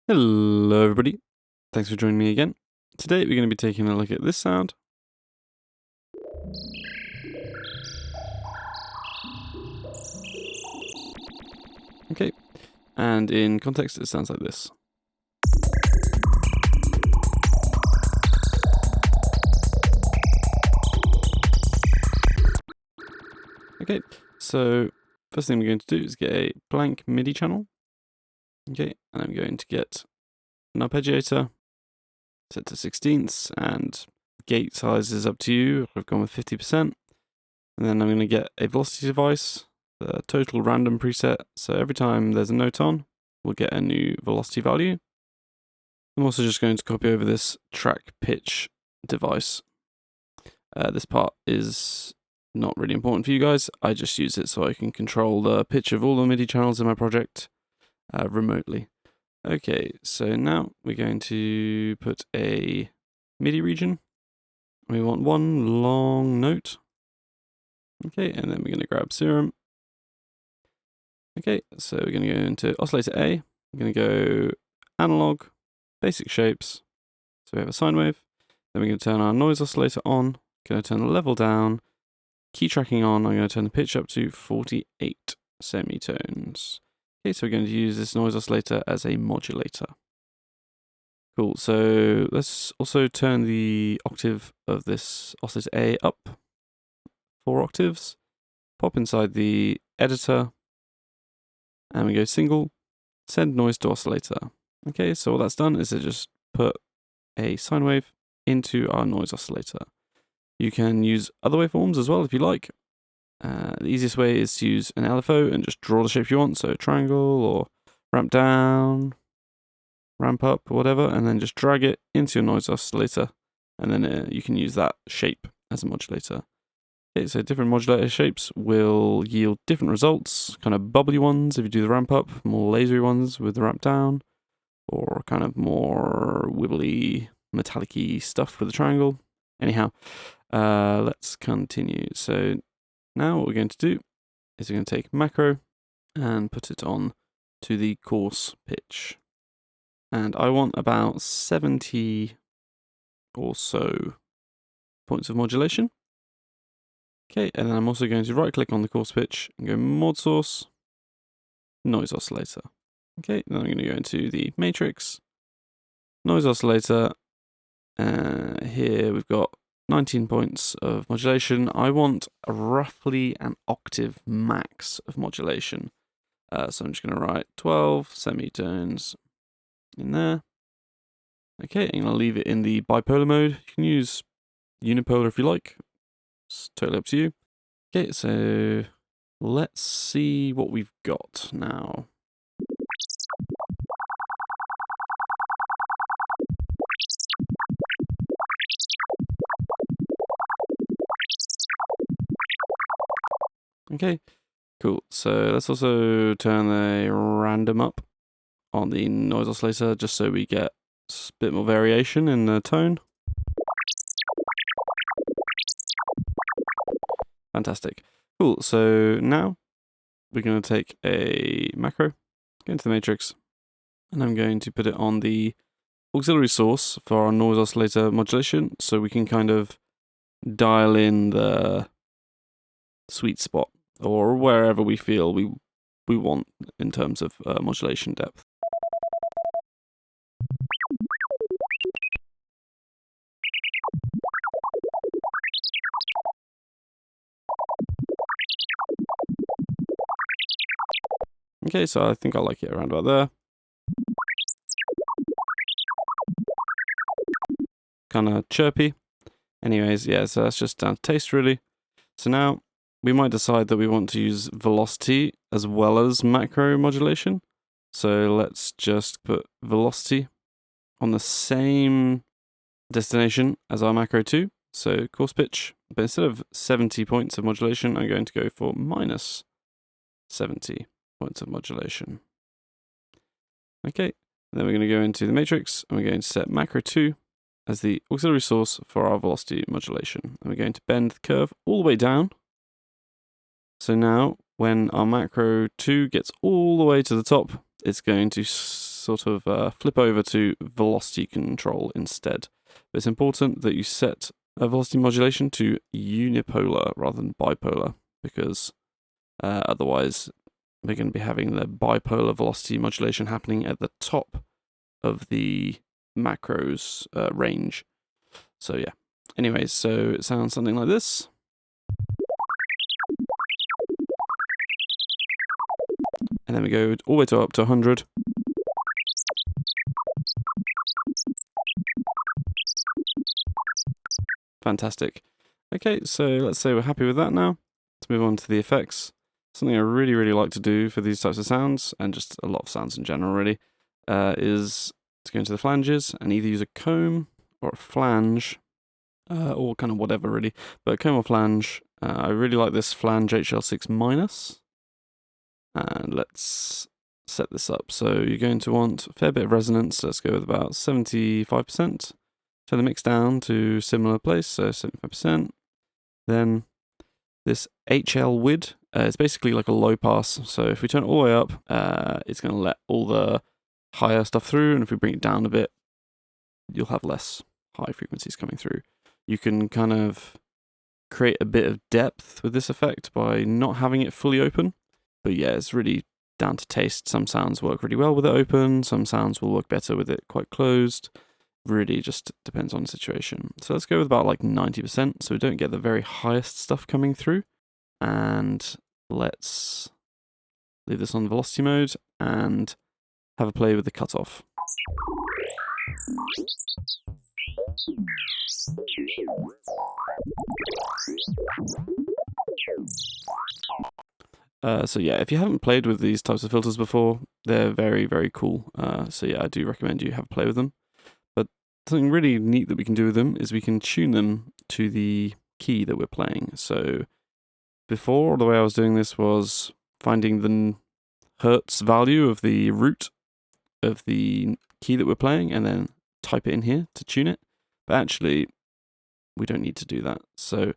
Hello everybody, thanks for joining me again. Today we're going to be taking a look at this sound. Okay, and in context it sounds like this. Okay, so first thing we're going to do is get a blank MIDI channel. Okay, and I'm going to get an arpeggiator, set to 16ths, and gate size is up to you. I've gone with 50%. And then I'm going to get a velocity device, the total random preset. So every time there's a note on, we'll get a new velocity value. I'm also just going to copy over this track pitch device. This part is not really important for you guys. I just use it so I can control the pitch of all the MIDI channels in my project remotely. Okay, so now we're going to put a MIDI region. We want one long note. Okay, and then we're going to grab Serum. Okay, so we're going to go into oscillator A. We're going to go analog, basic shapes. So we have a sine wave. Then we're going to turn our noise oscillator on. Going to turn the level down. Keytracking on. I'm going to turn the pitch up to 48 semitones. Okay, so we're going to use this noise oscillator as a modulator. Cool, so let's also turn the octave of this oscillator A up 4 octaves. Pop inside the editor. And we go single, send noise to oscillator. Okay, so all that's done is it just put a sine wave into our noise oscillator. You can use other waveforms as well if you like. The easiest way is to use an LFO and just draw the shape you want, so triangle or ramp down, ramp up, or whatever, and then just drag it into your noise oscillator, and then you can use that shape as a modulator. Okay, so different modulator shapes will yield different results, kind of bubbly ones if you do the ramp up, more lasery ones with the ramp down, or kind of more wibbly, metallic-y stuff with the triangle. Anyhow, let's continue. So now what we're going to do is we're going to take macro and put it on to the coarse pitch. And I want about 70 or so points of modulation. Okay, and then I'm also going to right click on the coarse pitch and go mod source, noise oscillator. Okay, then I'm going to go into the matrix, noise oscillator. Here we've got 19 points of modulation. I want roughly an octave max of modulation. So I'm just going to write 12 semitones in there. Okay, I'm going to leave it in the bipolar mode. You can use unipolar if you like. It's totally up to you. Okay, so let's see what we've got now. Okay, cool. So let's also turn the random up on the noise oscillator just so we get a bit more variation in the tone. Fantastic. Cool, so now we're going to take a macro, go into the matrix, and I'm going to put it on the auxiliary source for our noise oscillator modulation so we can kind of dial in the sweet spot or wherever we feel we want in terms of modulation depth. Okay, so I think I like it around about there. Kind of chirpy. Anyways, yeah, so that's just down to taste really. So now we might decide that we want to use velocity as well as macro modulation. So let's just put velocity on the same destination as our macro 2. So coarse pitch, but instead of 70 points of modulation, I'm going to go for minus 70 points of modulation. Okay, then we're going to go into the matrix and we're going to set macro 2 as the auxiliary source for our velocity modulation. And we're going to bend the curve all the way down. So now when our macro 2 gets all the way to the top, it's going to sort of flip over to velocity control instead. But it's important that you set a velocity modulation to unipolar rather than bipolar, because otherwise we're going to be having the bipolar velocity modulation happening at the top of the macros range. So yeah. Anyways, so it sounds something like this. And then we go all the way to up to 100. Fantastic. Okay, so let's say we're happy with that now. Let's move on to the effects. Something I really, really like to do for these types of sounds, and just a lot of sounds in general really, is to go into the flanges and either use a comb or a flange, or kind of whatever really, but a comb or flange. I really like this flange HL6 minus. And let's set this up. So you're going to want a fair bit of resonance. Let's go with about 75%. Turn the mix down to similar place, so 75%. Then this HL width is basically like a low pass. So if we turn it all the way up, it's going to let all the higher stuff through. And if we bring it down a bit, you'll have less high frequencies coming through. You can kind of create a bit of depth with this effect by not having it fully open. But yeah, it's really down to taste. Some sounds work really well with it open. Some sounds will work better with it quite closed. Really just depends on the situation. So let's go with about like 90%, so we don't get the very highest stuff coming through. And let's leave this on velocity mode and have a play with the cutoff. So yeah, if you haven't played with these types of filters before, they're very, very cool. So yeah, I do recommend you have a play with them. But something really neat that we can do with them is we can tune them to the key that we're playing. So before, the way I was doing this was finding the hertz value of the root of the key that we're playing and then type it in here to tune it. But actually, we don't need to do that. So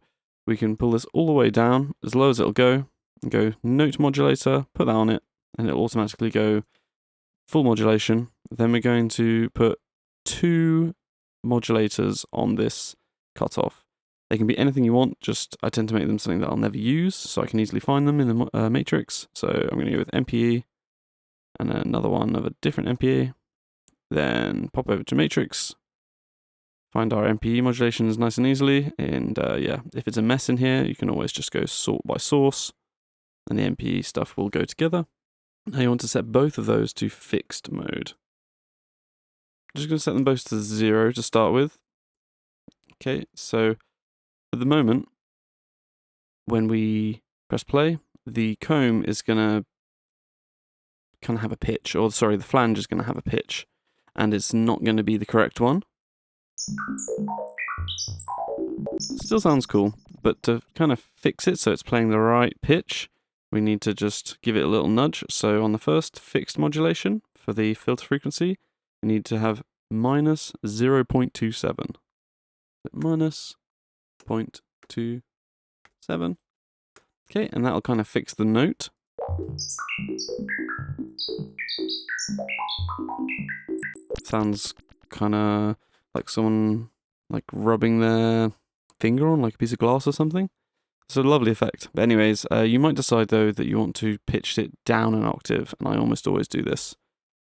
we can pull this all the way down as low as it'll go, and go note modulator, put that on it, and it'll automatically go full modulation. Then we're going to put 2 modulators on this cutoff. They can be anything you want, just I tend to make them something that I'll never use, so I can easily find them in the matrix. So I'm going to go with MPE, and another one of a different MPE. Then pop over to matrix, find our MPE modulations nice and easily, and yeah, if it's a mess in here, you can always just go sort by source, and the MPE stuff will go together. Now you want to set both of those to fixed mode. I'm just going to set them both to 0 to start with. Okay, so at the moment, when we press play, the comb is going to kind of have a pitch, or sorry, the flange is going to have a pitch, and it's not going to be the correct one. Still sounds cool, but to kind of fix it so it's playing the right pitch, we need to just give it a little nudge. So on the first fixed modulation for the filter frequency, we need to have minus 0.27. Minus 0.27. Okay, and that'll kind of fix the note. Sounds kind of like someone like rubbing their finger on like a piece of glass or something. It's a lovely effect. But anyways, you might decide though that you want to pitch it down an octave, and I almost always do this.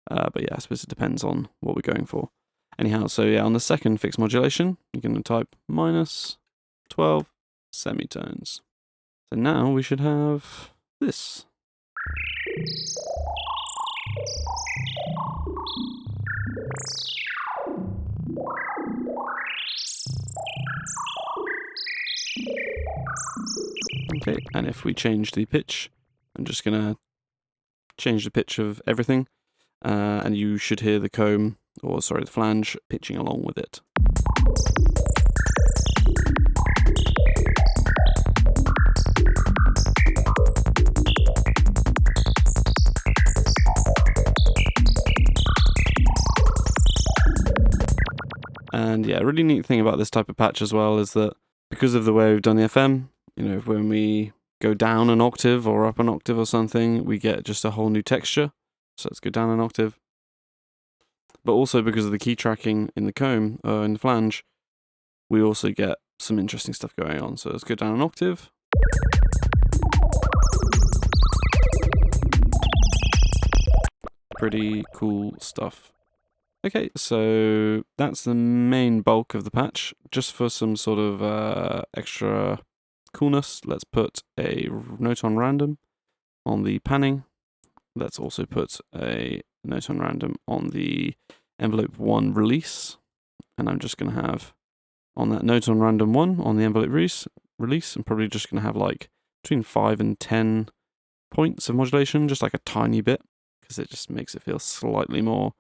But yeah, I suppose it depends on what we're going for. Anyhow, so yeah, on the second fixed modulation, you're going to type minus 12 semitones. So now we should have this. Okay, and if we change the pitch, I'm just going to change the pitch of everything, and you should hear the comb, or sorry, the flange, pitching along with it. And yeah, a really neat thing about this type of patch as well is that because of the way we've done the FM, you know, when we go down an octave or up an octave or something, we get just a whole new texture. So let's go down an octave. but also because of the key tracking in the comb, in the flange, we also get some interesting stuff going on. So let's go down an octave. Pretty cool stuff. Okay, so that's the main bulk of the patch. Just for some sort of extra coolness, let's put a note on random on the panning. Let's also put a note on random on the envelope 1 release. And I'm just going to have on that note on random 1 on the envelope release, I'm probably just going to have like between 5 and 10 points of modulation, just like a tiny bit, because it just makes it feel slightly more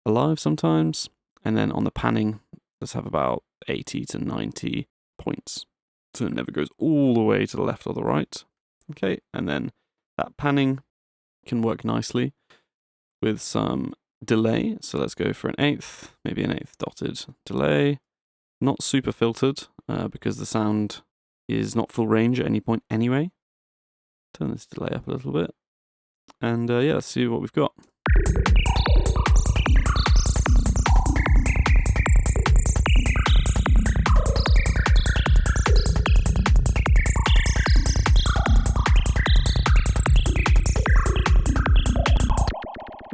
alive sometimes. And then on the panning, let's have about 80 to 90 points. So it never goes all the way to the left or the right. Okay, and then that panning can work nicely with some delay. So let's go for an eighth, maybe an eighth dotted delay. Not super filtered, because the sound is not full range at any point anyway. Turn this delay up a little bit. And yeah, let's see what we've got.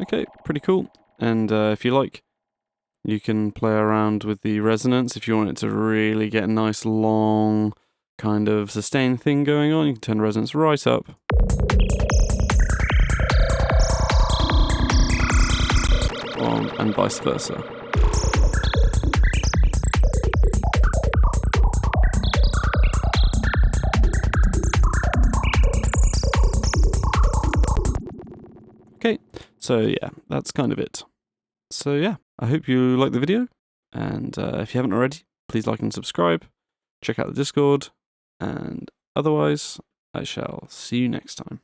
Okay, pretty cool. And if you like, you can play around with the resonance. If you want it to really get a nice long kind of sustained thing going on, you can turn the resonance right up. And vice versa. Okay, so yeah, that's kind of it. So yeah, I hope you liked the video, and if you haven't already, please like and subscribe, check out the Discord, and otherwise, I shall see you next time.